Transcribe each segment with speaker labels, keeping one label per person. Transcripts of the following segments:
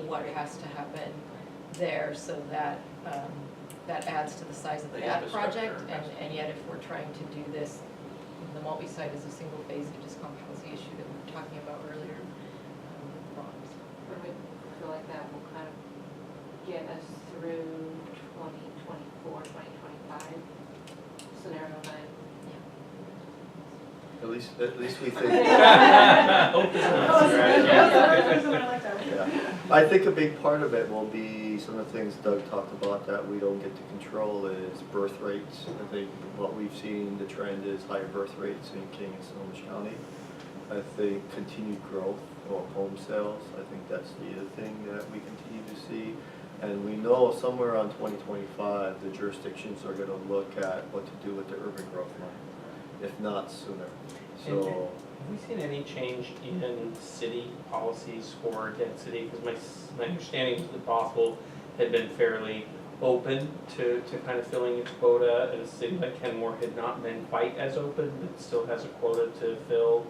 Speaker 1: what has to happen there, so that, that adds to the size of
Speaker 2: The
Speaker 1: that project,
Speaker 2: infrastructure.
Speaker 1: and yet if we're trying to do this, the multi-site is a single phase, it just compounds the issue that we were talking about earlier with Bronx.
Speaker 3: I would feel like that will kind of get us through 2024, 2025, scenario 9.
Speaker 4: At least we think.
Speaker 2: Hope is not
Speaker 4: Yeah. I think a big part of it will be some of the things Doug talked about that we don't get to control is birth rates. I think what we've seen, the trend is higher birth rates in King and Snohomish County. I think continued growth or home sales, I think that's the other thing that we continue to see. And we know somewhere around 2025, the jurisdictions are going to look at what to do with the urban growth money, if not sooner. So.
Speaker 2: Have we seen any change in city policies for density? Because my understanding was that Bothell had been fairly open to kind of filling its quota, and a city like Kenmore had not been quite as open, but still has a quota to fill.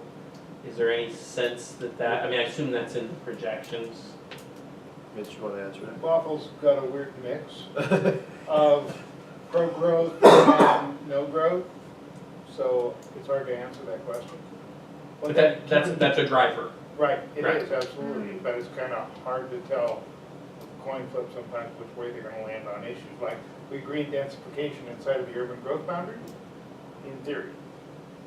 Speaker 2: Is there any sense that, I mean, I assume that's in the projections.
Speaker 4: Mitch, you want to answer that?
Speaker 5: Bothell's got a weird mix of pro-growth and no growth, so it's hard to answer that question.
Speaker 2: But that's a driver.
Speaker 5: Right, it
Speaker 2: Right.
Speaker 5: is, absolutely, but it's kind of hard to tell, coin flip sometimes, which way they're going to land on issues. Like, we green densification inside of the urban growth boundary, in theory.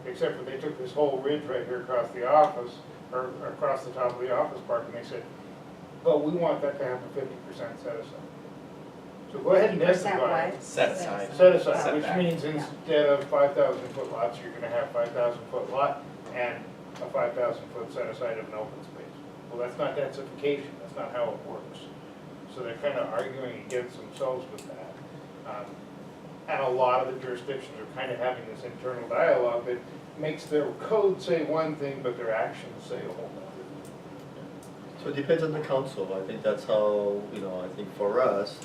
Speaker 5: Except for they took this whole ridge right here across the office, or across the top of the office park, and they said, but we want that to have a 50% set aside. So go ahead and
Speaker 6: 50%
Speaker 5: densify.
Speaker 6: what?
Speaker 2: Set aside.
Speaker 5: Set aside, which
Speaker 2: Setback.
Speaker 5: means instead of 5,000 foot lots, you're gonna have 5,000 foot lot and a 5,000 foot set aside of an open space. Well, that's not densification, that's not how it works. So they're kind of arguing against themselves with that. And a lot of the jurisdictions are kind of having this internal dialogue that makes their code say one thing, but their actions say a whole other.
Speaker 4: So it depends on the council. I think that's how, I think for us,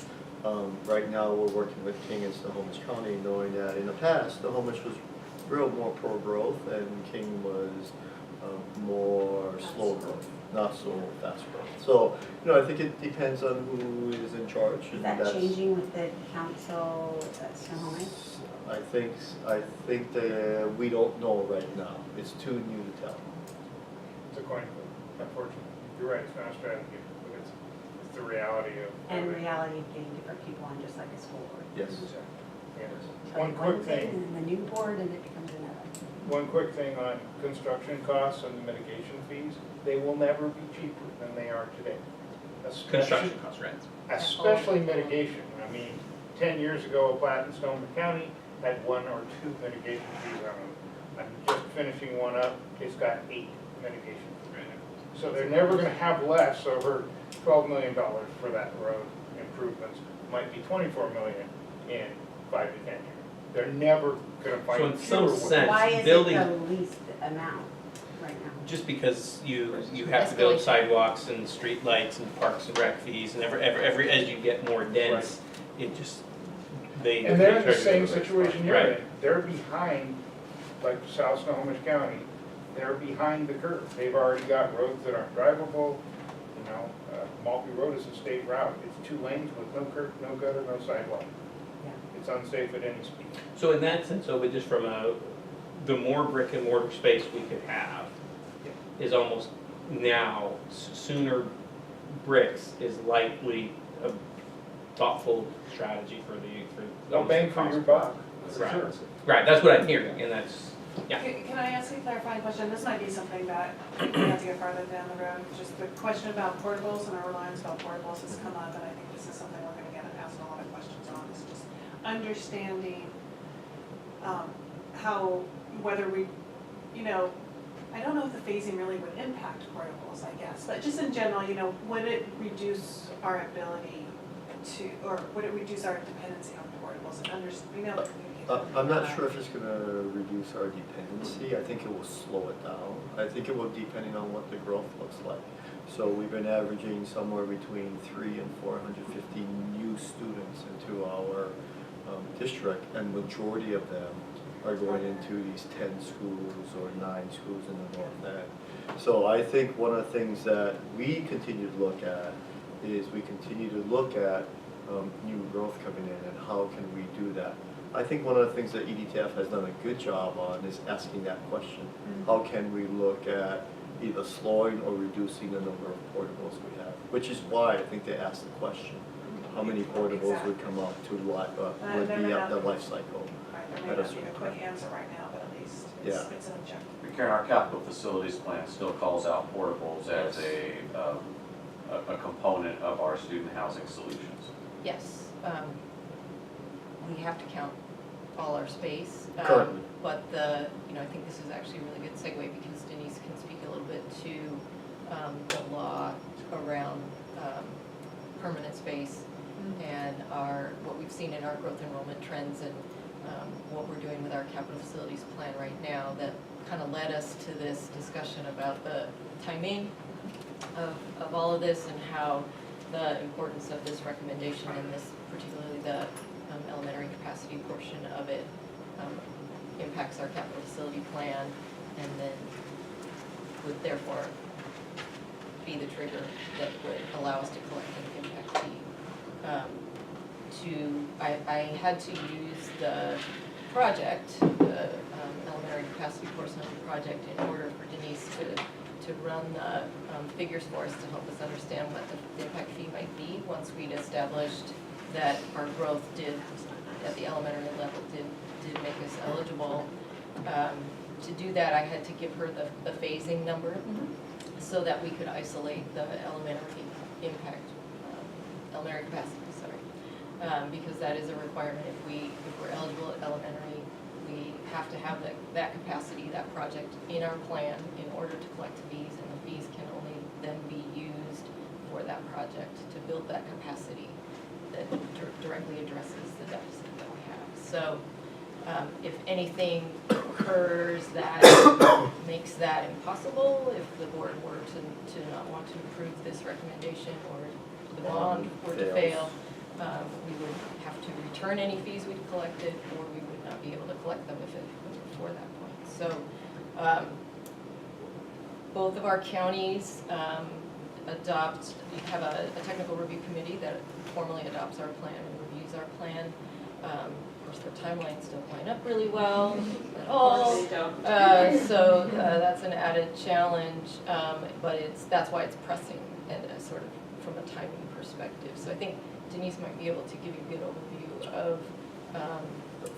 Speaker 4: right now we're working with King and Snohomish County, knowing that in the past, Snohomish was real more pro-growth and King was more slow growth, not so fast growth. So, I think it depends on who is in charge.
Speaker 6: Is
Speaker 4: And
Speaker 6: that
Speaker 4: that's,
Speaker 6: changing with the council at Snohomish?
Speaker 4: I think that we don't know right now. It's too new to tell.
Speaker 5: It's a coin flip, unfortunately. You're right, it's not a strategy, but it's the reality of.
Speaker 6: And reality of getting different people on, just like a school board.
Speaker 4: Yes.
Speaker 5: Yeah.
Speaker 6: So
Speaker 5: One quick
Speaker 6: thing,
Speaker 5: thing,
Speaker 6: and then the new board, and it becomes another.
Speaker 5: one quick thing on construction costs and the mitigation fees, they will never be cheaper than they are today.
Speaker 2: Construction costs, right?
Speaker 5: Especially mitigation. I mean, 10 years ago, a plat in Snohomish County had 1 or 2 mitigation fees on them. I'm just finishing one up, it's got 8 mitigation fees. So they're never gonna have less over $12 million for that road improvements. Might be $24 million in 5 to 10 years. They're never gonna find.
Speaker 2: So in some
Speaker 5: fewer
Speaker 2: sense,
Speaker 6: Why is
Speaker 2: building-
Speaker 6: it the least amount right now?
Speaker 2: Just because you have to build sidewalks and street lights and parks and rec fees and every as you get more dense, it just,
Speaker 5: And they're in the
Speaker 2: charge you
Speaker 5: same
Speaker 2: for the
Speaker 5: situation you're
Speaker 2: right.
Speaker 5: in. They're behind, like South Snohomish County, they're behind the curve. They've already got roads that aren't drivable. Maltby Road is a state route. It's 2 lanes with no curb, no gutter, no sidewalk.
Speaker 6: Yeah.
Speaker 5: It's unsafe at any speed.
Speaker 2: So in that sense, but just from the more brick and mortar space we could have is almost now, sooner bricks is likely a thoughtful strategy for
Speaker 5: No bang for your buck, for
Speaker 2: Right.
Speaker 5: sure.
Speaker 2: Right, that's what I'm hearing, and that's, yeah.
Speaker 7: Can I ask a clarifying question? This might be something that we have to get farther down the road. Just the question about portables and our reliance on portables has come up, and I think this is something we're gonna get asked a lot of questions on, is just understanding how, whether we, I don't know if the phasing really would impact portables, I guess, but just in general, would it reduce our ability to, or would it reduce our dependency on portables and
Speaker 4: I'm not sure if it's going to reduce our dependency. I think it will slow it down. I think it will, depending on what the growth looks like. So we've been averaging somewhere between 300 and 450 new students into our district, and majority of them are going into these 10 schools or 9 schools in the north end. So I think one of the things that we continue to look at is we continue to look at new growth coming in and how can we do that. I think one of the things that EDTF has done a good job on is asking that question. How can we look at either slowing or reducing the number of portables we have? Which is why I think they asked the question. How many portables would come up to would be up the life cycle?
Speaker 7: Right, there may not be a quick answer right now, but at least it's an objective.
Speaker 8: Karen, our capital facilities plan still calls out portables as a component of our student housing solutions.
Speaker 1: Yes, we have to count all our space.
Speaker 4: Currently.
Speaker 1: But I think this is actually a really good segue because Denise can speak a little bit to the law around permanent space and what we've seen in our growth enrollment trends and what we're doing with our capital facilities plan right now that kind of led us to this discussion about the timing of all of this and how the importance of this recommendation and this, particularly the elementary capacity portion of it, impacts our capital facility plan and then would therefore be the trigger that would allow us to collect an impact fee. I had to use the project, the elementary capacity portion of the project in order for Denise to run the figures for us to help us understand what the impact fee might be once we'd established that our growth at the elementary level did make us eligible. To do that, I had to give her the phasing number so that we could isolate the elementary impact, elementary capacity, because that is a requirement. If we're eligible at elementary, we have to have that capacity, that project in our plan in order to collect fees, and the fees can only then be used for that project to build that capacity that directly addresses the deficit that we have. So if anything occurs that makes that impossible, if the board were to not want to approve this recommendation or the bond were to fail, we would have to return any fees we'd collected, or we would not be able to collect them if it was before that point. So both of our counties have a technical review committee that formally adopts our plan and reviews our plan. Of course, their timelines don't line up really well at all. So that's an added challenge, but that's why it's pressing and sort of from a timing perspective. So I think Denise might be able to give you a good overview of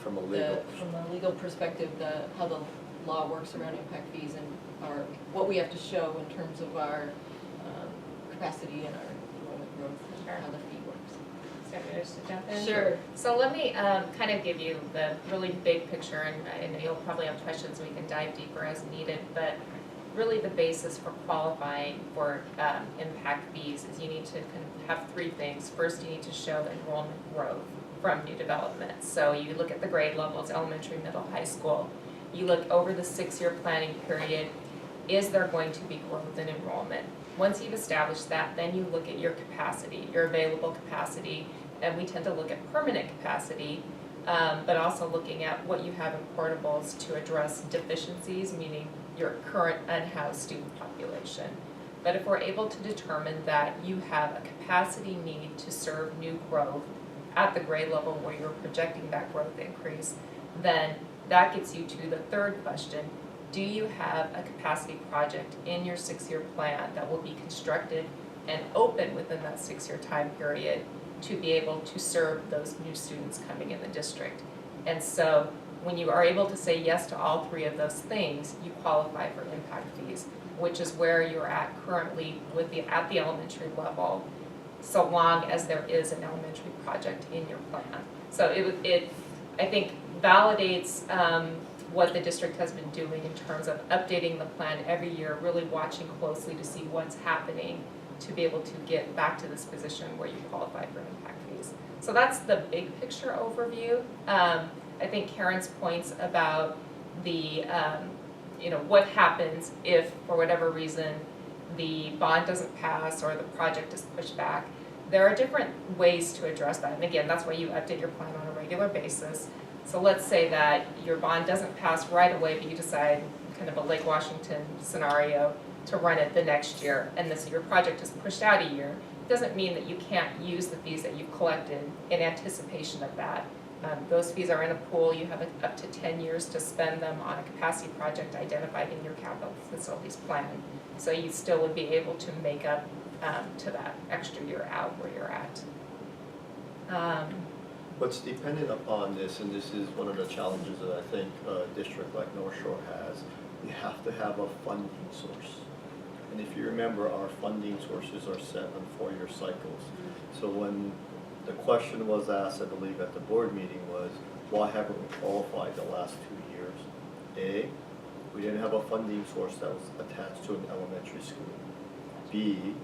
Speaker 4: From a
Speaker 1: legal perspective, how the law works around impact fees and what we have to show in terms of our capacity and our enrollment growth and how the fee works.
Speaker 9: Just to jump in?
Speaker 1: Sure.
Speaker 9: So let me kind of give you the really big picture, and I know you'll probably have questions, we can dive deeper as needed, but really the basis for qualifying for impact fees is you need to kind of have three things. First, you need to show enrollment growth from new development. So you look at the grade levels, elementary, middle, high school. You look over the 6-year planning period, is there going to be growth in enrollment? Once you've established that, then you look at your capacity, your available capacity, and we tend to look at permanent capacity, but also looking at what you have in portables to address deficiencies, meaning your current unhoused student population. But if we're able to determine that you have a capacity need to serve new growth at the grade level where you're projecting that growth increase, then that gets you to the third question. Do you have a capacity project in your 6-year plan that will be constructed and open within that 6-year time period to be able to serve those new students coming in the district? And so when you are able to say yes to all three of those things, you qualify for impact fees, which is where you're at currently at the elementary level, so long as there is an elementary project in your plan. So it I think validates what the district has been doing in terms of updating the plan every year, really watching closely to see what's happening to be able to get back to this position where you qualify for impact fees. So that's the big picture overview. I think Karen's points about the, what happens if, for whatever reason, the bond doesn't pass or the project is pushed back. There are different ways to address that. And again, that's why you update your plan on a regular basis. So let's say that your bond doesn't pass right away, but you decide, kind of a Lake Washington scenario, to run it the next year, and your project is pushed out a year. doesn't mean that you can't use the fees that you've collected in anticipation of that. Those fees are in a pool, you have up to 10 years to spend them on a capacity project identified in your capital facilities plan. So you still would be able to make up to that extra year out where you're at.
Speaker 4: What's dependent upon this, and this is one of the challenges that I think a district like North Shore has, you have to have a funding source. And if you remember, our funding sources are set on 4-year cycles. So when the question was asked, I believe at the board meeting, was why haven't we qualified the last 2 years? A, we didn't have a funding source that was attached to an elementary school. B,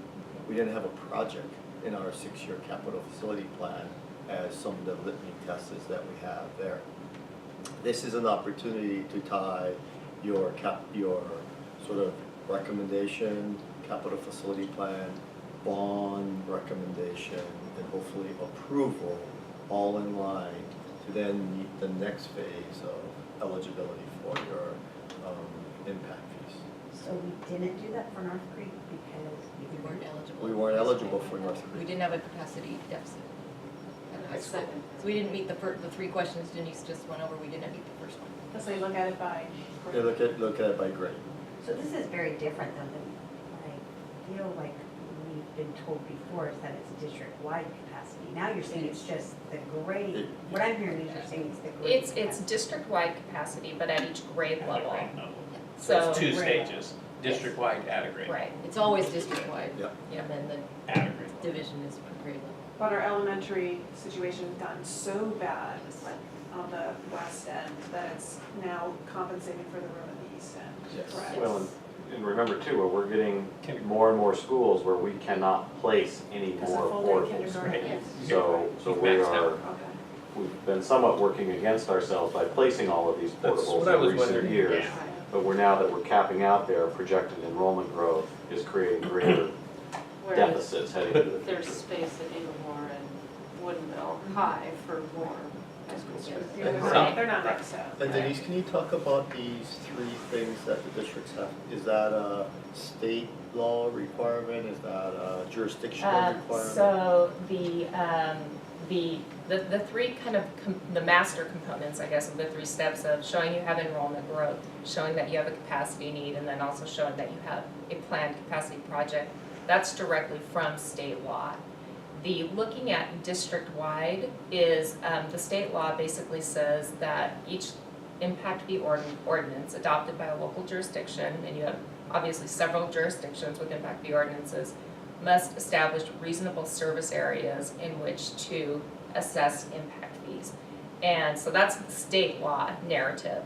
Speaker 4: we didn't have a project in our 6-year capital facility plan as some of the litany tests that we have there. This is an opportunity to tie your sort of recommendation, capital facility plan, bond recommendation, and hopefully approval all in line to then meet the next phase of eligibility for your impact fees.
Speaker 6: So we didn't do that for North Creek because
Speaker 1: We weren't eligible.
Speaker 4: We weren't eligible for North
Speaker 1: We
Speaker 4: Creek.
Speaker 1: didn't have a capacity deficit at high school. So we didn't meet the 3 questions Denise just went over, we didn't meet the first one.
Speaker 7: Let's say look at it by.
Speaker 4: They look at it by grade.
Speaker 6: So this is very different though than what I feel like we've been told before is that it's district-wide capacity. Now you're saying it's just the grade. What I'm hearing is you're saying it's the grade.
Speaker 9: It's
Speaker 6: capacity.
Speaker 9: district-wide capacity, but at each grade level.
Speaker 2: So it's 2
Speaker 9: So-
Speaker 2: stages, district-wide at a grade.
Speaker 9: Right,
Speaker 1: It's always district-wide.
Speaker 4: Yep.
Speaker 1: And then the
Speaker 2: At a grade.
Speaker 1: division is per grade level.
Speaker 7: But our elementary situation has gotten so bad, like on the west end, that it's now compensating for the room at the east end.
Speaker 4: Yes.
Speaker 7: Correct.
Speaker 10: Well, and remember too, we're getting more and more schools where we cannot place any
Speaker 7: Because of
Speaker 10: more
Speaker 7: full-day
Speaker 10: portables.
Speaker 7: kindergarten.
Speaker 1: Yes.
Speaker 10: So
Speaker 2: You've
Speaker 10: we
Speaker 2: maxed
Speaker 10: are,
Speaker 2: out.
Speaker 7: Okay.
Speaker 10: we've been somewhat working against ourselves by placing all of these
Speaker 2: That's
Speaker 10: portables
Speaker 2: what I
Speaker 10: in
Speaker 2: was
Speaker 10: recent
Speaker 2: wondering.
Speaker 10: years.
Speaker 2: Yeah.
Speaker 10: But now that we're capping out there, projected enrollment growth is creating greater
Speaker 3: Whereas
Speaker 10: deficits heading into the
Speaker 3: there's
Speaker 10: future.
Speaker 3: space at Avamore and Woodinville High for more high school students.
Speaker 7: Yeah, they're
Speaker 4: And
Speaker 7: not- they're not next up.
Speaker 4: And Denise, can you talk about these 3 things that the districts have? Is that a state law requirement? Is that a jurisdictional requirement?
Speaker 9: So the 3 kind of, the master components, I guess, of the 3 steps of showing you have enrollment growth, showing that you have a capacity need, and then also showing that you have a planned capacity project, that's directly from state law. The looking at district-wide is, the state law basically says that each impact fee ordinance adopted by a local jurisdiction, and you have obviously several jurisdictions with impact fee ordinances, must establish reasonable service areas in which to assess impact fees. And so that's the state law narrative.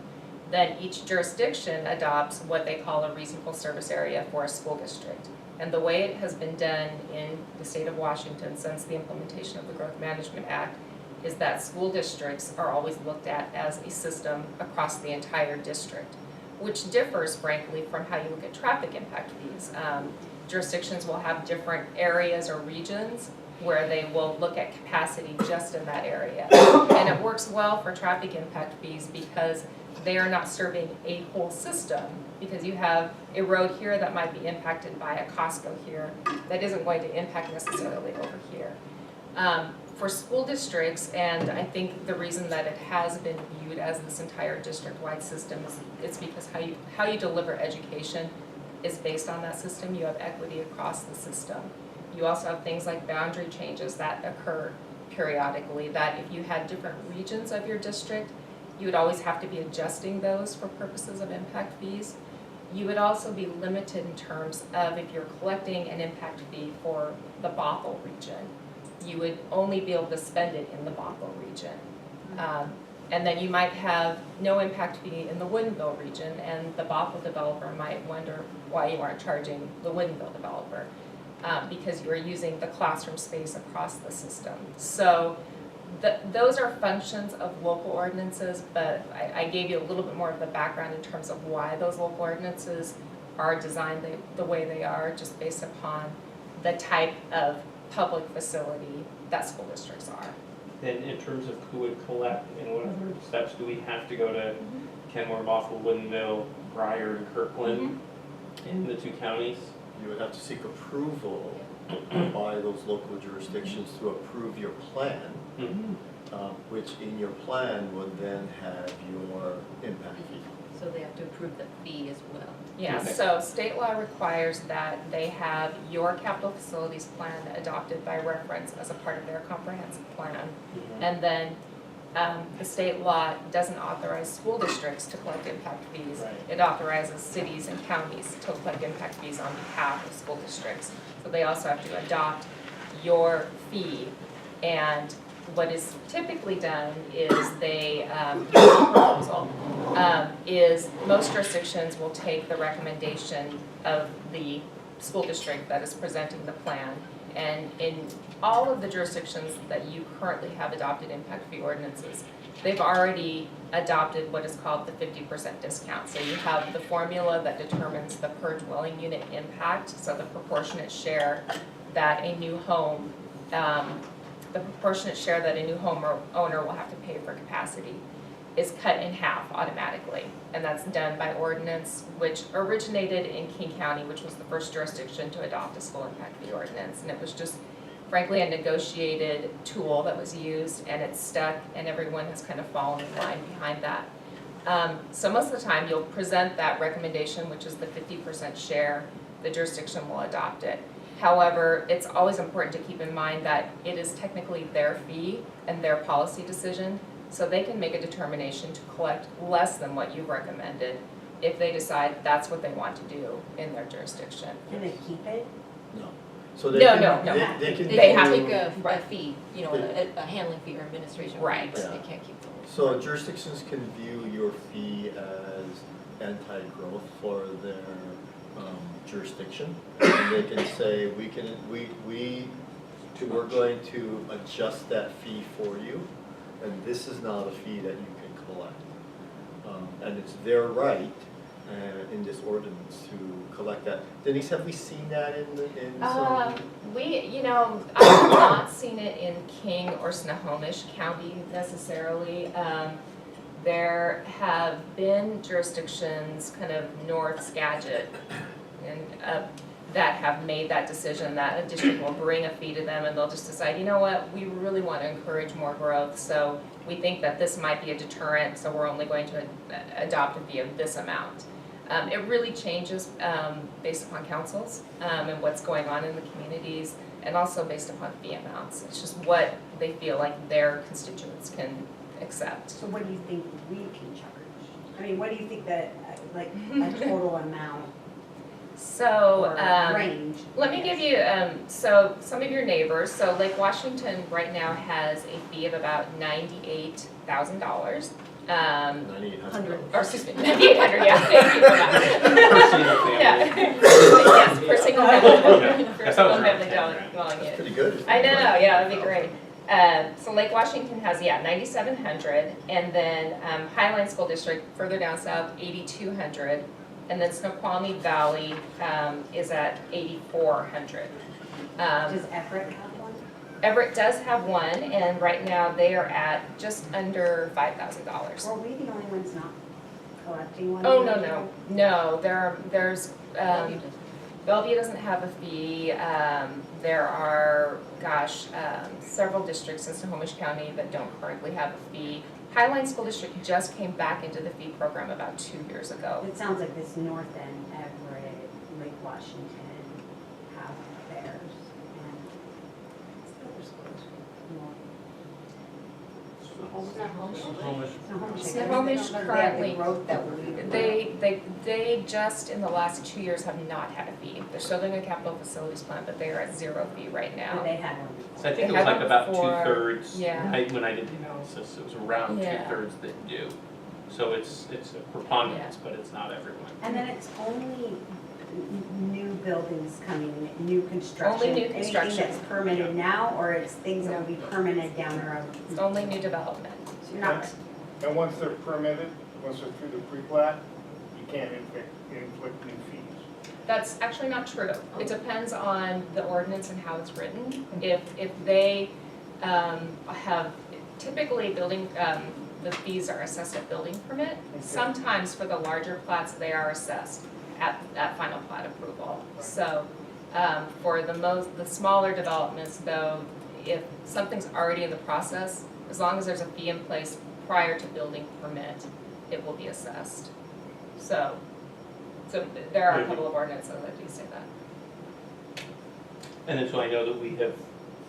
Speaker 9: Then each jurisdiction adopts what they call a reasonable service area for a school district. And the way it has been done in the state of Washington since the implementation of the Growth Management Act is that school districts are always looked at as a system across the entire district, which differs frankly from how you look at traffic impact fees. Jurisdictions will have different areas or regions where they will look at capacity just in that area. And it works well for traffic impact fees because they are not serving a whole system, because you have a road here that might be impacted by a Costco here that isn't going to impact necessarily over here. For school districts, and I think the reason that it has been viewed as this entire district-wide system is it's because how you deliver education is based on that system. You have equity across the system. You also have things like boundary changes that occur periodically, that if you had different regions of your district, you would always have to be adjusting those for purposes of impact fees. You would also be limited in terms of if you're collecting an impact fee for the Bothell region, you would only be able to spend it in the Bothell region. And then you might have no impact fee in the Woodinville region, and the Bothell developer might wonder why you aren't charging the Woodinville developer, because you are using the classroom space across the system. So those are functions of local ordinances, but I gave you a little bit more of the background in terms of why those local ordinances are designed the way they are, just based upon the type of public facility that school districts are.
Speaker 2: And in terms of who would collect and what other steps, do we have to go to Kenmore, Bothell, Woodinville, Briar, and Kirkland in the 2 counties?
Speaker 4: You would have to seek approval by those local jurisdictions to approve your plan, which in your plan would then have your impact fee.
Speaker 1: So they have to approve the fee as well.
Speaker 9: Yeah,
Speaker 2: Okay.
Speaker 9: so state law requires that they have your capital facilities plan adopted by reference as a part of their comprehensive plan. And then the state law doesn't authorize school districts to collect impact fees.
Speaker 2: Right.
Speaker 9: It authorizes cities and counties to collect impact fees on behalf of school districts. So they also have to adopt your fee. And what is typically done is they, proposal, is most jurisdictions will take the recommendation of the school district that is presenting the plan. And in all of the jurisdictions that you currently have adopted impact fee ordinances, they've already adopted what is called the 50% discount. So you have the formula that determines the per dwelling unit impact, so the proportionate share that a new home, owner will have to pay for capacity is cut in half automatically. And that's done by ordinance, which originated in King County, which was the first jurisdiction to adopt a school impact fee ordinance. And it was just frankly a negotiated tool that was used, and it's stuck, and everyone has kind of fallen in line behind that. So most of the time you'll present that recommendation, which is the 50% share, the jurisdiction will adopt it. However, it's always important to keep in mind that it is technically their fee and their policy decision, so they can make a determination to collect less than what you've recommended if they decide that's what they want to do in their jurisdiction.
Speaker 6: Can they keep it?
Speaker 4: No. So they
Speaker 9: No,
Speaker 4: can,
Speaker 9: no, no.
Speaker 4: they can
Speaker 9: They
Speaker 4: do-
Speaker 9: have
Speaker 1: take a fee, you know, a handling fee or administration fee,
Speaker 9: Right.
Speaker 1: but
Speaker 4: Yeah.
Speaker 1: they can't keep them.
Speaker 4: So jurisdictions can view your fee as anti-growth for their jurisdiction. And they can say, we're going to adjust that fee for you, and this is not a fee that you can collect. And it's their right in this ordinance to collect that. Denise, have we seen that in some?
Speaker 9: I've not seen it in King or Snohomish County necessarily. There have been jurisdictions, kind of North Skagit, and that have made that decision that a district will bring a fee to them, and they'll just decide, you know what, we really want to encourage more growth, so we think that this might be a deterrent, so we're only going to adopt a fee of this amount. It really changes based upon councils and what's going on in the communities, and also based upon fee amounts. It's just what they feel like their constituents can accept.
Speaker 6: So what do you think we can charge? I mean, what do you think that, like, a total amount
Speaker 9: So,
Speaker 6: or range?
Speaker 9: let me give you, so some of your neighbors, so Lake Washington right now has a fee of about $98,000.
Speaker 4: 9,800.
Speaker 9: Or excuse me, 9,800, yeah, thank you for that.
Speaker 2: Per single family.
Speaker 9: Yeah. Yes, per single family,
Speaker 2: Yeah.
Speaker 9: per
Speaker 2: I thought it
Speaker 9: single
Speaker 2: was around
Speaker 9: family
Speaker 2: 10, right?
Speaker 9: dwelling
Speaker 4: That's
Speaker 9: unit.
Speaker 4: pretty good.
Speaker 9: I know, yeah, that'd be great. So Lake Washington has, 9,700, and then Highline School District, further down south, 8,200, and then Snoqualmie Valley is at 8,400.
Speaker 6: Does Everett have one?
Speaker 9: Everett does have one, and right now they are at just under $5,000.
Speaker 6: Were we the only ones not collecting one?
Speaker 9: Oh, no, there's,
Speaker 1: Bellevue doesn't.
Speaker 9: Bellevue doesn't have a fee. There are, several districts in Snohomish County that don't currently have a fee. Highline School District just came back into the fee program about 2 years ago.
Speaker 6: It sounds like this North End, Everett, Lake Washington have theirs, and what's the other school district?
Speaker 9: Snohomish currently-
Speaker 6: Growth that we.
Speaker 9: They just in the last 2 years have not had a fee. They're still doing a capital facilities plan, but they are at 0 fee right now.
Speaker 6: But they had one.
Speaker 2: So I think
Speaker 9: They
Speaker 2: it was
Speaker 9: had
Speaker 2: like
Speaker 9: one
Speaker 2: about
Speaker 9: before,
Speaker 2: 2/3,
Speaker 9: yeah.
Speaker 2: when I did the analysis, it was around
Speaker 9: Yeah.
Speaker 2: 2/3 that do. So it's a preponderance, but it's not everyone.
Speaker 6: And then it's only new buildings coming, new construction?
Speaker 9: Only new construction.
Speaker 6: Anything that's permitted now, or it's things that will be permitted down the road?
Speaker 9: It's only new development.
Speaker 6: So you're not,
Speaker 5: And once they're permitted, once they're through the pre-plat, you can't inflict new fees.
Speaker 9: That's actually not true. It depends on the ordinance and how it's written. If they have, typically building, the fees are assessed at building permit. Sometimes for the larger plats, they are assessed at final plat approval. So For the smaller developments though, if something's already in the process, as long as there's a fee in place prior to building permit, it will be assessed. So there are a couple of ordinances that do say that.
Speaker 2: And then so I know that we have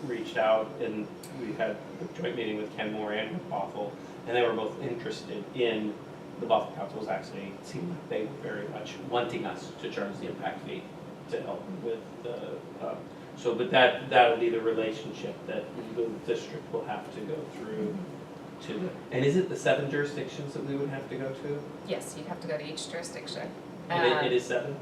Speaker 2: reached out and we've had a joint meeting with Ken Moore and with Bothell, and they were both interested in, the Bothell Council was actually, it seemed like they were very much wanting us to charge the impact fee to help with the, but that'll be the relationship that the district will have to go through to, and is it the 7 jurisdictions that we would have to go to?
Speaker 9: Yes, you'd have to go to each jurisdiction.
Speaker 2: And it is 7?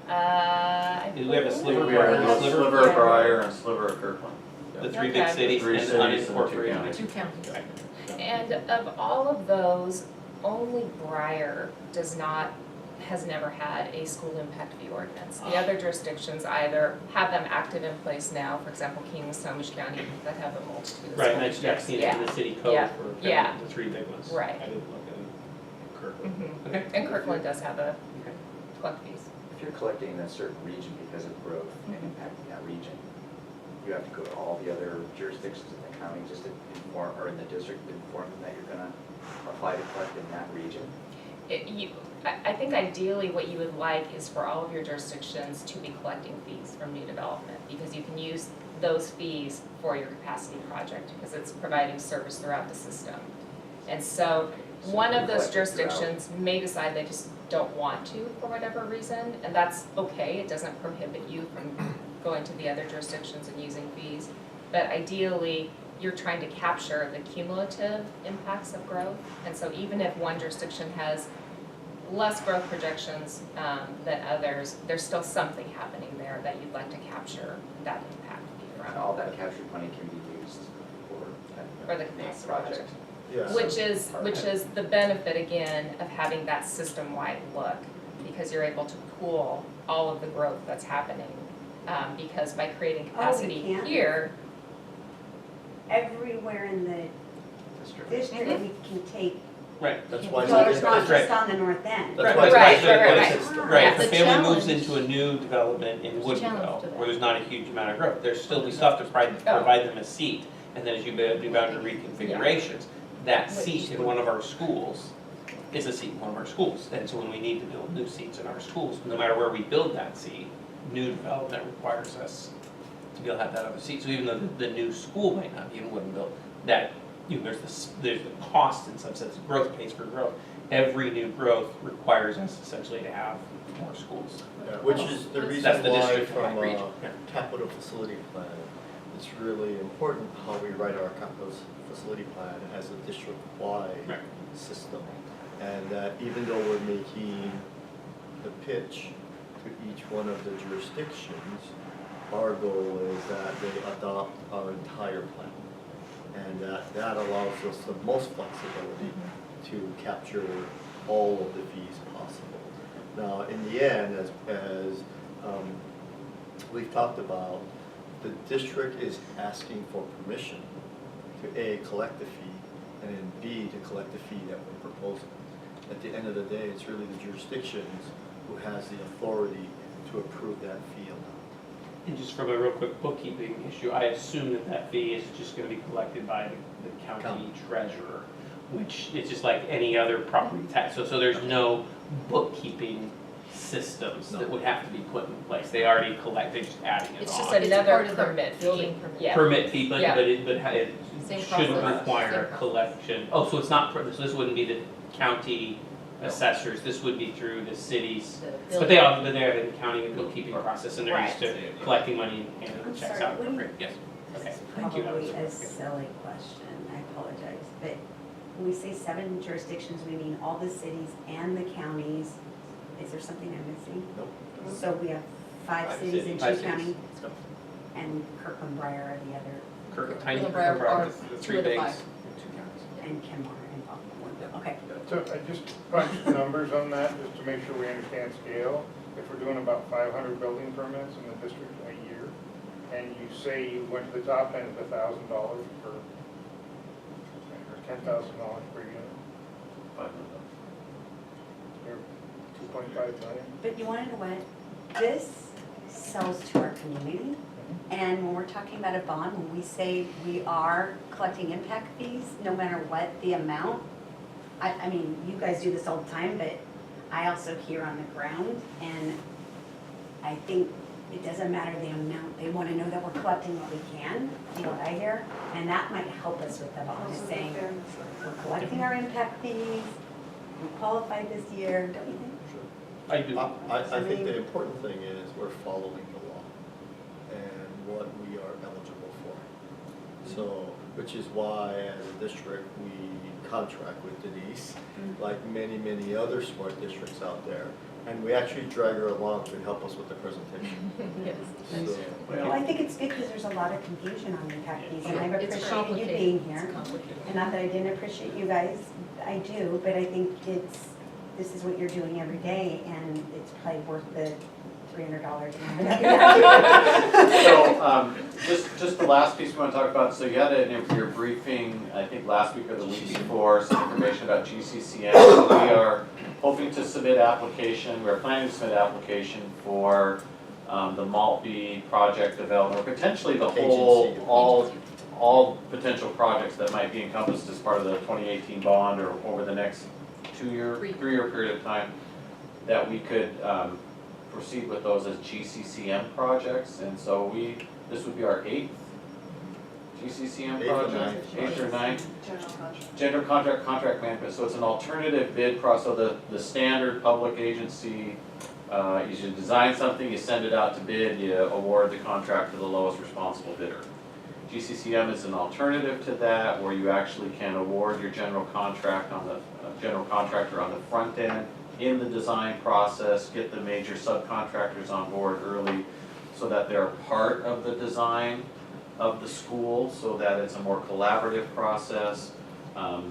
Speaker 9: I
Speaker 2: We have a sliver
Speaker 8: We
Speaker 2: of
Speaker 8: have
Speaker 2: Briar,
Speaker 8: a sliver of Briar and a sliver of Kirkland.
Speaker 2: the 3 big
Speaker 9: Okay.
Speaker 2: cities
Speaker 8: Three
Speaker 2: and
Speaker 8: cities and the 2
Speaker 2: unincorporated.
Speaker 8: counties.
Speaker 1: 2 counties.
Speaker 2: Right.
Speaker 9: And of all of those, only Briar has never had a school impact fee ordinance. The other jurisdictions either have them active in place now, for example, King and Snohomish County, that have a multitude of
Speaker 2: Right,
Speaker 9: school
Speaker 2: and I've seen it in the city code
Speaker 9: Yeah.
Speaker 2: for
Speaker 9: Yeah.
Speaker 2: kind of the 3 big ones.
Speaker 9: Right.
Speaker 2: I didn't look at Kirkland.
Speaker 9: Mhm.
Speaker 2: Okay.
Speaker 9: And Kirkland does have a
Speaker 2: Okay.
Speaker 9: collect fees.
Speaker 11: If you're collecting in a certain region because of growth and impacting that region, you have to go to all the other jurisdictions in the county just to inform, or in the district, to inform them that you're gonna apply to collect in that region.
Speaker 9: I think ideally what you would like is for all of your jurisdictions to be collecting fees from new development, because you can use those fees for your capacity project, because it's providing service throughout the system. And so
Speaker 11: So
Speaker 9: one
Speaker 11: you
Speaker 9: of those
Speaker 11: collect it throughout.
Speaker 9: jurisdictions may decide they just don't want to for whatever reason, and that's okay, it doesn't prohibit you from going to the other jurisdictions and using fees. But ideally, you're trying to capture the cumulative impacts of growth, and so even if one jurisdiction has less growth projections than others, there's still something happening there that you'd like to capture that impact fee
Speaker 11: And
Speaker 9: from,
Speaker 11: all that captured money can be used for
Speaker 9: for the
Speaker 11: that
Speaker 9: capacity
Speaker 11: project.
Speaker 9: project.
Speaker 4: Yeah.
Speaker 9: Which is the benefit again of having that system-wide look, because you're able to pool all of the growth that's happening. Because by creating capacity
Speaker 6: can?
Speaker 9: here,
Speaker 6: Everywhere in the district, we can take,
Speaker 2: Right.
Speaker 4: That's why
Speaker 6: so
Speaker 4: it's
Speaker 6: it's not
Speaker 2: right.
Speaker 6: just on the north end.
Speaker 4: That's why
Speaker 9: Right,
Speaker 4: it's
Speaker 9: right,
Speaker 4: a
Speaker 9: right,
Speaker 4: system.
Speaker 2: Right, if
Speaker 1: The
Speaker 2: a family moves
Speaker 1: challenge-
Speaker 2: into a new development in
Speaker 1: There's a challenge
Speaker 2: Woodville,
Speaker 1: to that.
Speaker 2: where there's not a huge amount of growth, there's still, we still have to provide them a seat. And then as you do boundary reconfigurations, that seat in one of our schools is a seat in one of our schools. And so when we need to build new seats in our schools, no matter where we build that seat, new development requires us to be able to have that other seat. So even though the new school might not be in Woodville, that, there's the cost in some sense, growth pays for growth. Every new growth requires us essentially to have more schools.
Speaker 4: Yeah, which is the
Speaker 2: That's
Speaker 4: reason
Speaker 2: the
Speaker 4: why
Speaker 2: district-wide
Speaker 4: from
Speaker 2: region,
Speaker 4: a
Speaker 2: yeah.
Speaker 4: capital facility plan, it's really important how we write our capital facility plan as a district-wide
Speaker 2: Right.
Speaker 4: system. And that even though we're making the pitch to each one of the jurisdictions, our goal is that they adopt our entire plan. And that allows us the most flexibility to capture all of the fees possible. Now, in the end, as we've talked about, the district is asking for permission to A, collect the fee, and then B, to collect the fee that we're proposing. At the end of the day, it's really the jurisdictions who has the authority to approve that fee amount.
Speaker 2: And just from a real quick bookkeeping issue, I assume that fee is just gonna be collected by the county treasurer, which is just like any other property tax. So there's no bookkeeping systems that would have to be put in place. They already collect, they're just adding it
Speaker 9: it's just
Speaker 2: on.
Speaker 1: It's
Speaker 9: another
Speaker 1: part of the
Speaker 9: permit fee.
Speaker 1: building permit.
Speaker 9: Yeah.
Speaker 2: Permit fee, but
Speaker 9: Yeah.
Speaker 2: it
Speaker 1: Same
Speaker 2: shouldn't
Speaker 1: process,
Speaker 2: require
Speaker 1: same process.
Speaker 2: collection. Oh, so it's not, so this wouldn't be the county assessors, this would be through the cities.
Speaker 1: The
Speaker 2: But they have an accounting and bookkeeping process, and they're used
Speaker 9: Right.
Speaker 2: to collecting money and handing
Speaker 6: I'm
Speaker 2: the checks
Speaker 6: sorry,
Speaker 2: out.
Speaker 6: what do you-
Speaker 2: Right, yes, okay,
Speaker 6: This is
Speaker 2: thank you. That was
Speaker 6: probably a
Speaker 2: appropriate.
Speaker 6: silly question, I apologize, but when we say 7 jurisdictions, we mean all the cities and the counties. Is there something I'm missing?
Speaker 4: Nope.
Speaker 6: So we have 5
Speaker 4: Five
Speaker 6: cities
Speaker 4: cities.
Speaker 6: and 2
Speaker 2: Five cities.
Speaker 6: counties, and Kirkland Breyer are the other,
Speaker 2: Tiny
Speaker 1: Kirkland Breyer are
Speaker 2: the
Speaker 1: 2
Speaker 2: three
Speaker 1: of the
Speaker 2: bigs,
Speaker 1: 5.
Speaker 2: and 2 counties.
Speaker 6: and Kenmore and Baltimore. Okay.
Speaker 5: So I just punched the numbers on that, just to make sure we understand scale. If we're doing about 500 building permits in the district a year, and you say you went to the top end of $1,000 per, or $10,000 per unit, you're 2.5 million.
Speaker 6: But you wanna know what? This sells to our community. And when we're talking about a bond, when we say we are collecting impact fees, no matter what the amount, I mean, you guys do this all the time, but I also hear on the ground, and I think it doesn't matter the amount, they wanna know that we're collecting what we can, you know what I hear? And that might help us with the bond,
Speaker 7: Also
Speaker 6: is
Speaker 7: the
Speaker 6: saying,
Speaker 7: fairness
Speaker 6: we're
Speaker 7: of-
Speaker 6: collecting our impact fees, we qualified this year, don't you think?
Speaker 2: I do.
Speaker 4: I think the important thing is we're following the law and what we are eligible for. So, which is why as a district, we contract with Denise, like many, many other smart districts out there. And we actually drag her along to help us with the presentation.
Speaker 1: Yes.
Speaker 4: So,
Speaker 6: Well, I think it's good because there's a lot of confusion on impact fees, and I've
Speaker 1: It's
Speaker 6: appreciated you
Speaker 1: complicated.
Speaker 6: being
Speaker 1: It's
Speaker 6: here.
Speaker 1: complicated.
Speaker 6: And not that I didn't appreciate you guys, I do, but I think this is what you're doing every day, and it's probably worth the $300.
Speaker 8: So, just the last piece we want to talk about, so you had it in your briefing, I think last week or the week before, some information about GCCM. So we are hoping to submit application, we're planning to submit application for the Maltby project development, or potentially the whole,
Speaker 4: Agency.
Speaker 8: all potential projects that might be encompassed as part of the 2018 bond or over the next three-year period of time, that we could proceed with those as GCCM projects. And so this would be our 8th GCCM
Speaker 4: Eighth or
Speaker 8: project,
Speaker 4: ninth.
Speaker 8: 8th or 9th.
Speaker 7: General contract.
Speaker 8: General contract management, so it's an alternative bid process. So the standard public agency, you should design something, you send it out to bid, you award the contract to the lowest responsible bidder. GCCM is an alternative to that, where you actually can award your general contract on the, general contractor on the front end in the design process, get the major subcontractors on board early so that they're part of the design of the school, so that it's a more collaborative process.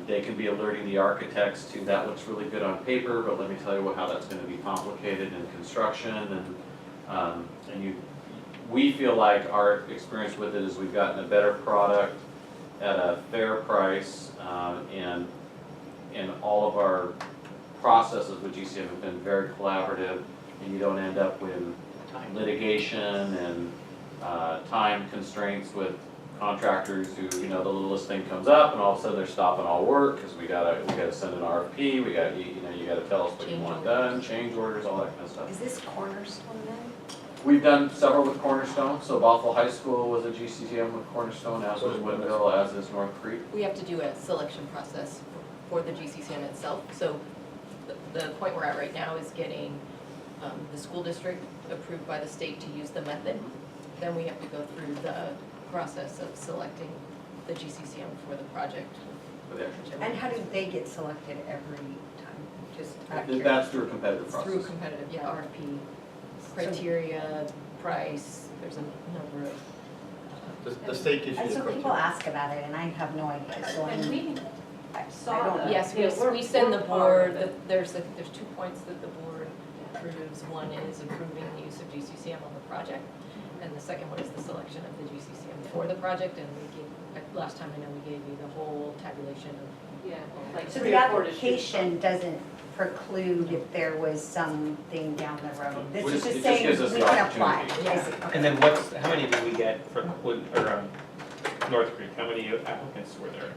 Speaker 8: They can be alerting the architects to, that looks really good on paper, but let me tell you how that's gonna be complicated in construction, and we feel like our experience with it is we've gotten a better product at a fair price, and all of our processes with GCM have been very collaborative, and you don't end up with litigation and time constraints with contractors who, the littlest thing comes up and all of a sudden they're stopping all work because we gotta send an RFP, you gotta tell us what you want done, change orders, all that kind of stuff.
Speaker 6: Is this Cornerstone then?
Speaker 8: We've done several with Cornerstone, so Bothell High School was a GCCM with Cornerstone, as was Woodville, as is North Creek.
Speaker 1: We have to do a selection process for the GCCM itself. So the point we're at right now is getting the school district approved by the state to use the method. Then we have to go through the process of selecting the GCCM for the project.
Speaker 8: For the actual-
Speaker 6: And how do they get selected every time? Just out of
Speaker 8: That's through a competitive
Speaker 1: It's
Speaker 8: process.
Speaker 1: through competitive, RFP, criteria, price, there's a number of.
Speaker 4: The state gives you
Speaker 6: And
Speaker 4: the
Speaker 6: so people
Speaker 4: criteria.
Speaker 6: ask about it, and I have no idea, so
Speaker 3: And we
Speaker 6: I
Speaker 3: saw
Speaker 6: don't
Speaker 3: that.
Speaker 6: know.
Speaker 1: Yes,
Speaker 3: Yeah, we're-
Speaker 1: we send the
Speaker 3: we're part of
Speaker 1: board,
Speaker 3: it.
Speaker 1: there's 2 points that the board approves. One is approving the use of GCCM on the project, and the second one is the selection of the GCCM for the project, and we gave, last time I know we gave you the whole tabulation of.
Speaker 3: Yeah, like
Speaker 6: So
Speaker 3: 3
Speaker 6: the
Speaker 3: or 4 districts.
Speaker 6: application doesn't preclude if there was something down the road. This
Speaker 8: It
Speaker 6: is
Speaker 8: just
Speaker 6: just saying
Speaker 8: gives us
Speaker 6: we
Speaker 8: the
Speaker 6: can apply.
Speaker 8: opportunity.
Speaker 6: I see, okay.
Speaker 2: And then how many did we get from North Creek? How many applicants were there?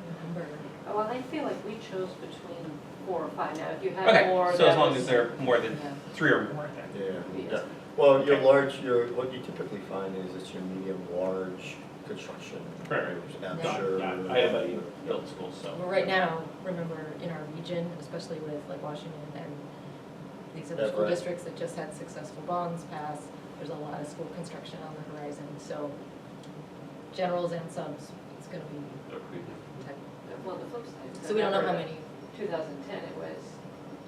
Speaker 3: Well, I feel like we chose between 4 or 5. Now, if you had
Speaker 2: Okay,
Speaker 3: more,
Speaker 2: so
Speaker 3: that
Speaker 2: as long
Speaker 3: was-
Speaker 2: as there are more than
Speaker 1: Yeah.
Speaker 2: 3 or more then.
Speaker 4: Yeah. Well, what you typically find is it's your medium, large construction.
Speaker 2: Right.
Speaker 4: Absher.
Speaker 2: Yeah, I have buddy who built schools, so.
Speaker 1: Well, right now, remember, in our region, especially with like Washington and these other school
Speaker 4: Everett.
Speaker 1: districts that just had successful bonds passed, there's a lot of school construction on the horizon, so generals and subs, it's gonna be tech.
Speaker 3: Well, the flip side.
Speaker 1: So we don't know how many,
Speaker 3: 2010 it was.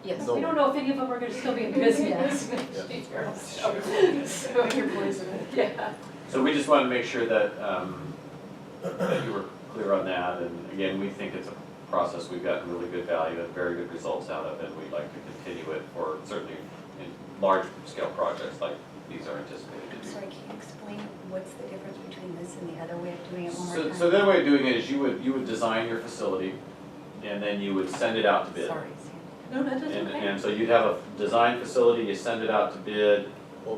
Speaker 1: yes.
Speaker 4: No.
Speaker 3: We don't know if any of them are gonna still be in business
Speaker 1: Yeah.
Speaker 3: next year.
Speaker 7: So you're poisoning.
Speaker 3: Yeah.
Speaker 8: So we just wanted to make sure that that you were clear on that, and again, we think it's a process we've gotten really good value and very good results out of, and we'd like to continue it for certainly in large scale projects like these are anticipated
Speaker 6: I'm
Speaker 8: to do.
Speaker 6: sorry, can you explain what's the difference between this and the other way of doing it one more
Speaker 8: So,
Speaker 6: time?
Speaker 8: so the other way of doing it is you would design your facility, and then you would send it out to bid.
Speaker 6: Sorry.
Speaker 3: No, that doesn't
Speaker 8: And,
Speaker 3: okay.
Speaker 8: and so you'd have a design facility, you send it out to bid,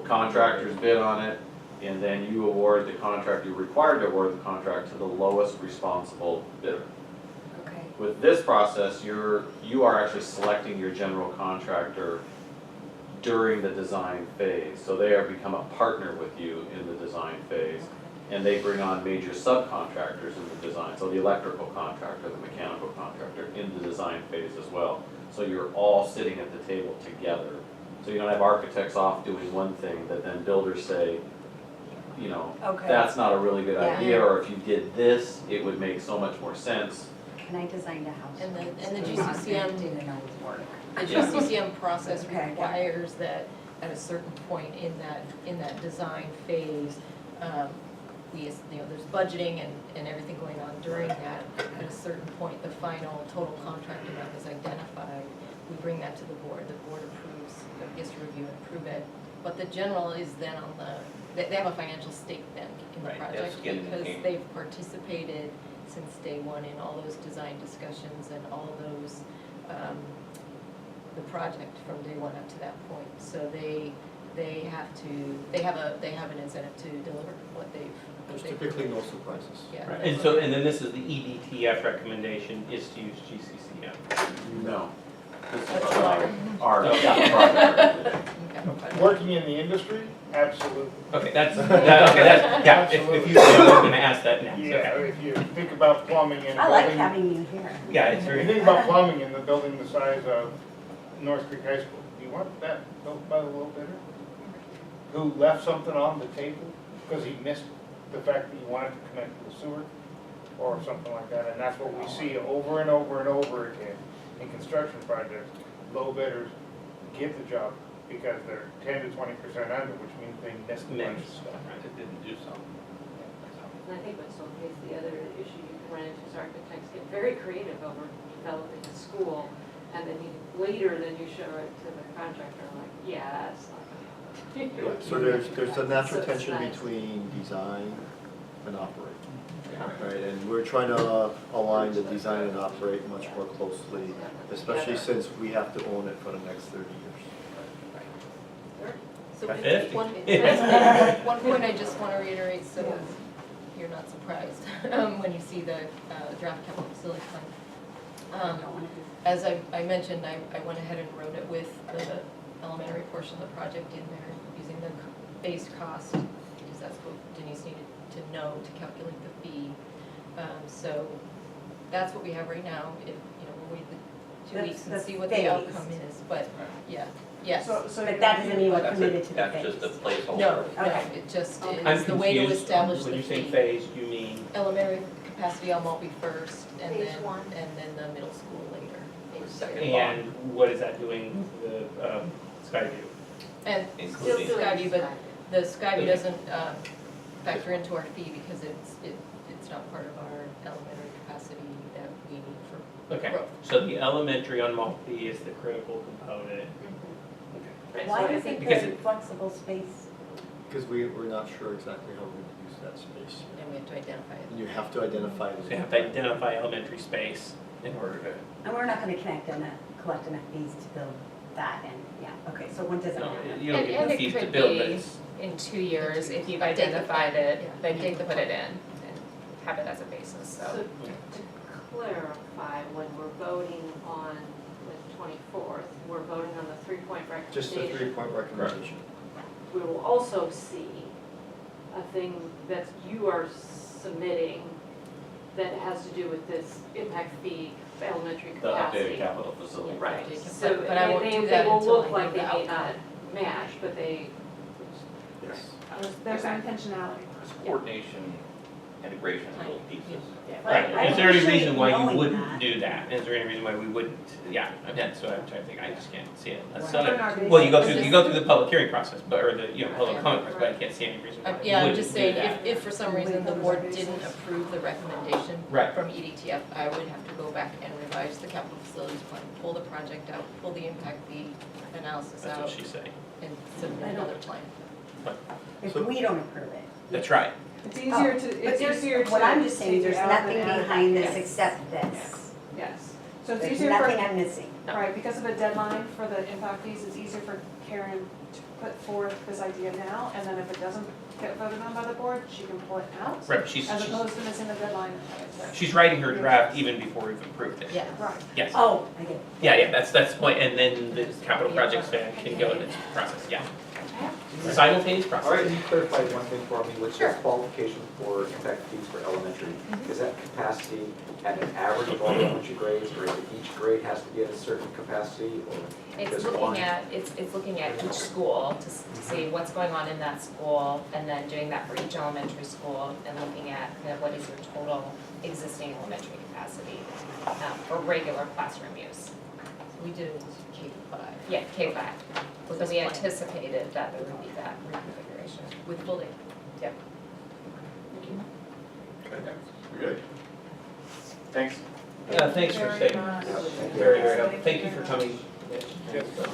Speaker 8: contractors bid on it, and then you award the contract, you're required to award the contract to the lowest responsible bidder.
Speaker 6: Okay.
Speaker 8: With this process, you are actually selecting your general contractor during the design phase. So they are become a partner with you in the design phase, and they bring on major subcontractors in the design. So the electrical contractor, the mechanical contractor in the design phase as well. So you're all sitting at the table together. So you don't have architects off doing one thing that then builders say, you know,
Speaker 6: Okay.
Speaker 8: that's not a really good
Speaker 6: Yeah.
Speaker 8: idea, or if you did this, it would make so much more sense.
Speaker 6: Can I design a house?
Speaker 1: And the
Speaker 6: once?
Speaker 1: GCCM
Speaker 6: Didn't know it would work.
Speaker 1: The GCCM process
Speaker 6: Okay, yeah.
Speaker 1: requires that at a certain point in that design phase, there's budgeting and everything going on during that. At a certain point, the final total contract amount is identified. We bring that to the board approves, gets to review and approve it. But the general is then on they have a financial stake then in the
Speaker 2: Right, they have
Speaker 1: project
Speaker 2: skin in the
Speaker 1: because
Speaker 2: game.
Speaker 1: they've participated since day one in all those design discussions and all those, the project from day one up to that point. So they have an incentive to deliver what they've.
Speaker 4: There's typically no surprises.
Speaker 1: Yeah.
Speaker 2: Right, and so, and then this is the EDTF recommendation is to use GCCM.
Speaker 8: No. This is
Speaker 1: That's
Speaker 8: our
Speaker 2: Okay.
Speaker 8: project.
Speaker 1: Okay.
Speaker 5: Working in the industry, absolutely.
Speaker 2: Okay, yeah, if you, I was gonna ask that next,
Speaker 5: Yeah,
Speaker 2: okay.
Speaker 5: if you think about plumbing and
Speaker 6: I like
Speaker 5: building,
Speaker 6: having you here.
Speaker 2: Yeah, it's
Speaker 5: if you
Speaker 2: very,
Speaker 5: think about plumbing and the building the size of North Creek High School, do you want that built by the low bidder? Who left something on the table because he missed the fact that he wanted to connect to the sewer or something like that, and that's what we see over and over and over again in construction projects. Low bidders get the job because they're 10 to 20% under, which means they missed a bunch of stuff.
Speaker 2: it didn't do something.
Speaker 3: And I think what's so case, the other issue you can run into is architects get very creative over developing a school, and then later then you show it to the contractor, like, yeah, that's not gonna happen.
Speaker 4: So there's a natural
Speaker 3: So it's
Speaker 4: tension
Speaker 3: nice.
Speaker 4: between design and operate. Right, and we're trying to align the design and operate much more closely, especially since we have to own it for the next 30 years.
Speaker 1: So
Speaker 2: Okay.
Speaker 1: one point I just want to reiterate, so you're not surprised when you see the draft capital facility plan. As I mentioned, I went ahead and wrote it with the elementary portion of the project in there, using the base cost, because that's what Denise needed to know to calculate the fee. So that's what we have right now. If, we'll wait the 2 weeks and
Speaker 6: That's
Speaker 1: see what the
Speaker 6: phased.
Speaker 1: outcome is, but, yeah, yes.
Speaker 7: So
Speaker 6: But that doesn't mean we're committed to the
Speaker 10: That's
Speaker 6: phase.
Speaker 10: just a placeholder.
Speaker 1: No,
Speaker 6: Okay.
Speaker 1: it just
Speaker 2: I'm
Speaker 1: is the way to
Speaker 2: confused.
Speaker 1: establish
Speaker 2: When
Speaker 1: the
Speaker 2: you say
Speaker 1: fee.
Speaker 2: phase, you mean,
Speaker 1: Elementary capacity I'll be first, and
Speaker 3: Phase
Speaker 1: then,
Speaker 3: one.
Speaker 1: and then the middle school later. phase
Speaker 10: Second.
Speaker 1: two.
Speaker 2: and what is that doing to the Skyview?
Speaker 1: And still
Speaker 10: Including-
Speaker 1: Skyview, but the Skyview doesn't factor into our fee because it's not part of our elementary capacity that we need for
Speaker 2: Okay,
Speaker 1: growth.
Speaker 2: so the elementary on Maltby is the critical component.
Speaker 3: Right,
Speaker 6: Why
Speaker 3: so I
Speaker 6: is
Speaker 3: think
Speaker 6: it
Speaker 2: Because
Speaker 6: the flexible space?
Speaker 4: Because we're not sure exactly how we're going to use that space.
Speaker 1: And we have to identify it.
Speaker 4: And you have to identify it.
Speaker 2: So you have to identify elementary space in order to,
Speaker 6: And we're not gonna collect enough fees to build that, and, yeah, okay, so when does it
Speaker 2: no,
Speaker 6: happen?
Speaker 2: you don't
Speaker 9: And
Speaker 2: get the
Speaker 9: it
Speaker 2: fees to
Speaker 9: could
Speaker 2: build, but
Speaker 9: be
Speaker 2: it's,
Speaker 9: in 2 years, if you've
Speaker 1: Take the-
Speaker 9: identified it,
Speaker 1: yeah,
Speaker 9: then you
Speaker 1: take
Speaker 9: can
Speaker 1: the
Speaker 9: put it
Speaker 1: plan.
Speaker 9: in and have it as a basis,
Speaker 3: So
Speaker 9: so.
Speaker 3: to clarify, when we're voting on the 24th, we're voting on the 3-point recommendation.
Speaker 4: Just a 3-point recommendation.
Speaker 3: We will also see a thing that you are submitting that has to do with this impact fee for elementary
Speaker 8: The updated
Speaker 3: capacity.
Speaker 8: capital facility.
Speaker 3: Right,
Speaker 1: Updated,
Speaker 3: so
Speaker 1: but I won't do
Speaker 3: they
Speaker 1: that
Speaker 3: will
Speaker 1: until
Speaker 3: look
Speaker 1: I
Speaker 3: like
Speaker 1: know
Speaker 3: they
Speaker 1: the
Speaker 3: may not
Speaker 1: outcome.
Speaker 3: match, but they,
Speaker 4: Yes.
Speaker 7: There's an intentionality.
Speaker 10: There's coordination, integration of little pieces.
Speaker 2: right,
Speaker 6: I
Speaker 2: is there any
Speaker 6: appreciate
Speaker 2: reason why you
Speaker 6: knowing
Speaker 2: wouldn't
Speaker 6: that.
Speaker 2: do that? Is there any reason why we wouldn't, yeah, that's what I'm trying to think, I just can't see it. That's
Speaker 6: Right.
Speaker 2: not well, you go through the public hearing process, but, or the, public comment process, but I can't see any reason why we
Speaker 1: Yeah, I'm
Speaker 2: wouldn't
Speaker 1: just
Speaker 2: do
Speaker 1: saying,
Speaker 2: that.
Speaker 1: if for some reason the board didn't approve the recommendation
Speaker 2: Right.
Speaker 1: from EDTF, I would have to go back and revise the capital facilities plan, pull the project out, pull the impact fee analysis
Speaker 2: That's what
Speaker 1: out,
Speaker 2: she's saying.
Speaker 1: and submit another plan.
Speaker 6: If
Speaker 4: So-
Speaker 6: we don't approve it.
Speaker 2: That's right.
Speaker 7: It's easier to,
Speaker 6: But
Speaker 7: it's
Speaker 6: there's,
Speaker 7: easier to.
Speaker 6: what I'm just saying, there's
Speaker 7: figure out
Speaker 6: nothing
Speaker 7: than add
Speaker 6: behind
Speaker 7: that.
Speaker 6: this
Speaker 7: Yes.
Speaker 6: except this.
Speaker 7: Yes, so it's
Speaker 6: There's
Speaker 7: easier
Speaker 6: nothing
Speaker 7: for,
Speaker 6: I'm missing.
Speaker 7: right, because of the deadline for the impact fees, it's easier for Karen put forth this idea now, and then if it doesn't get voted on by the board, she can pull it out?
Speaker 2: Right,
Speaker 7: As opposed to missing the deadline and having to.
Speaker 2: she's writing her draft even before we've approved it.
Speaker 1: Yeah.
Speaker 7: Right.
Speaker 2: Yes.
Speaker 6: Oh, I get it.
Speaker 2: Yeah, that's the point, and then the capital projects fan can go in its process, yeah. Simultaneous process.
Speaker 11: All right, can you clarify one thing for me, which
Speaker 1: Sure.
Speaker 11: is qualification for impact fees for elementary?
Speaker 1: Mhm.
Speaker 11: Is that capacity at an average of all the elementary grades, or is it each grade has to be at a certain capacity, or
Speaker 9: It's
Speaker 11: just one?
Speaker 9: looking at each school to see what's going on in that school, and then doing that for each elementary school, and looking at kind of what is your total existing elementary capacity for regular classroom use.
Speaker 1: We did it as K-5
Speaker 9: Yeah, K-5.
Speaker 1: with
Speaker 9: So
Speaker 1: this
Speaker 9: we
Speaker 1: plan,
Speaker 9: anticipated that there would be that reconfiguration.
Speaker 1: with full day.
Speaker 9: Yep.
Speaker 8: Good. Thanks.
Speaker 2: Yeah, thanks for staying.
Speaker 7: Very much.
Speaker 11: Yeah, thank you.
Speaker 2: Very, very helpful. Thank you for coming.
Speaker 5: Yes.